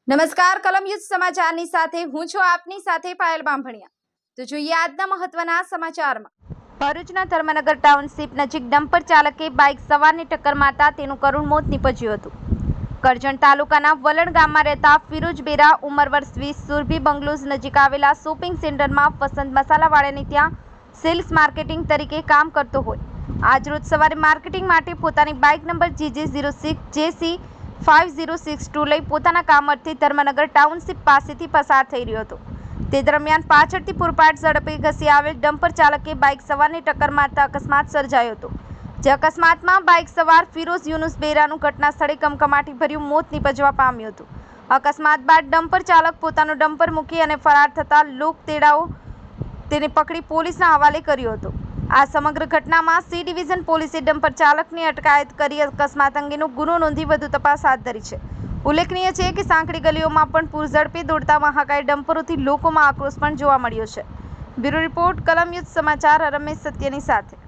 નમસ્કાર કલમ યુદ્ધ સમાચારની સાથે હું છું આપની સાથે પાયલ બાંભણિયા। તો જોઈએ આજના મહત્વના સમાચારમાં। ભરૂચના ધર્મનગર ટાઉનશીપ નજીક ડમ્પર ચાલકે બાઇક સવારને ટક્કર મારતા તેનું કરુણ મોત નીપજ્યું હતું। કરજણ તાલુકાના વલણ ગામમાં રહેતા ફિરોજ બેરા ઉંમર વર્ષ 20 સુરભી બંગલોઝ નજીક આવેલા શોપિંગ સેન્ટરમાં વસંત મસાલાવાળાની ત્યાં સેલ્સ માર્કેટિંગ તરીકે કામ કરતો હોય આજરોજ સવારે માર્કેટિંગ માટે પોતાની બાઇક નંબર GJ06JC 5062 લઈ પોતાના કામ અર્થે ધર્મનગર ટાઉનશીપ પાસેથી પસાર થઈ રહ્યો હતો। તે દરમિયાન પાછળથી પૂરપાટ ઝડપે ઘસી આવેલ ડમ્પર ચાલકે બાઇક સવારને ટક્કર મારતા અકસ્માત સર્જાયો હતો। જે અકસ્માતમાં બાઇક સવાર ફિરોઝ યુનુસ બેરાનું ઘટના સ્થળે કમકમાટી ભર્યું મોત નીપજવા પામ્યું હતું। અકસ્માત બાદ ડમ્પર ચાલક પોતાનો ડમ્પર મૂકી અને ફરાર થતા લોકતેડાઓ તેને પકડી પોલીસના હવાલે કર્યો હતો। આ સમગ્ર ઘટનામાં સી ડિવિઝન પોલીસે ડમ્પર ચાલકની અટકાયત કરી અકસ્માત અંગેનો ગુનો નોંધી વધુ તપાસ હાથ ધરી છે। ઉલ્લેખનીય છે કે સાંકડી ગલીઓમાં પણ પૂરઝડપે દોડતા મહાકાય ડમ્પરોથી લોકોમાં આક્રોશ પણ જોવા મળ્યો છે। બ્યુરો રિપોર્ટ કલમ યુદ્ધ સમાચાર રમેશ સત્યની સાથે।